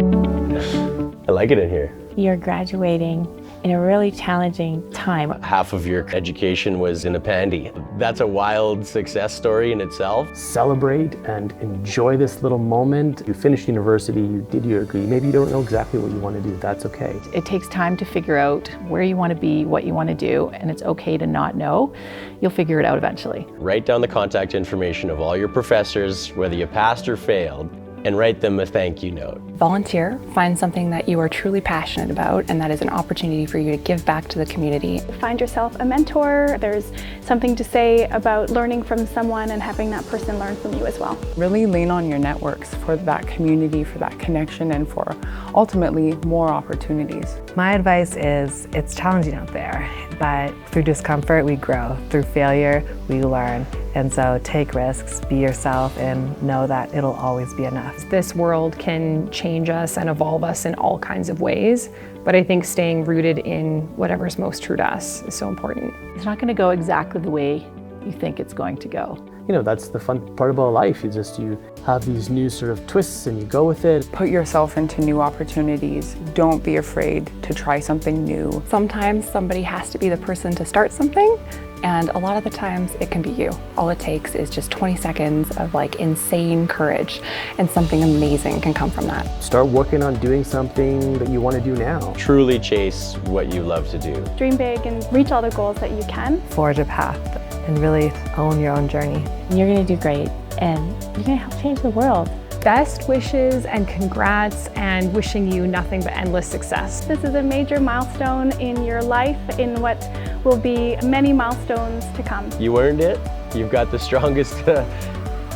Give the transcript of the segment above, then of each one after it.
I like it in here. You're graduating in a really challenging time. Half of your education was in a pandy. That's a wild success story in itself. Celebrate and enjoy this little moment. You finished university, you did your degree. Maybe you don't know exactly what you want to do. That's okay. It takes time to figure out where you want to be, what you want to do, and it's okay to not know. You'll figure it out eventually. Write down the contact information of all your professors, whether you passed or failed, and write them a thank you note. Volunteer, find something that you are truly passionate about, and that is an opportunity for you to give back to the community. Find yourself a mentor. There's something to say about learning from someone and having that person learn from you as well. Really lean on your networks for that community, for that connection, and for ultimately more opportunities. My advice is it's challenging out there, but through discomfort we grow. Through failure we learn. And so take risks, be yourself, and know that it'll always be enough. This world can change us and evolve us in all kinds of ways, but I think staying rooted in whatever's most true to us is so important. It's not going to go exactly the way you think it's going to go. You know, that's the fun part about life. You have these new sort of twists and you go with it. Put yourself into new opportunities. Don't be afraid to try something new. Sometimes somebody has to be the person to start something, and a lot of the times it can be you. All it takes is just 20 seconds of insane courage, and something amazing can come from that. Start working on doing something that you want to do now. Truly chase what you love to do. Dream big and reach all the goals that you can. Forge a path and really own your own journey. You're going to do great, and you're going to help change the world. Best wishes and congrats, and wishing you nothing but endless success. This is a major milestone in your life, in what will be many milestones to come. You earned it. You've got the strongest.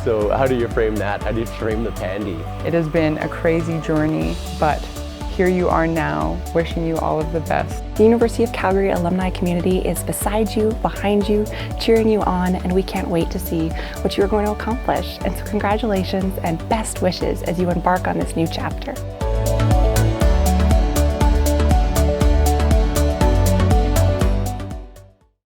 So how do you frame that? How do you frame the pandy? It has been a crazy journey, but here you are now, wishing you all of the best. The University of Calgary alumni community is beside you, behind you, cheering you on, and we can't wait to see what you're going to accomplish. And so congratulations and best wishes as you embark on this new chapter.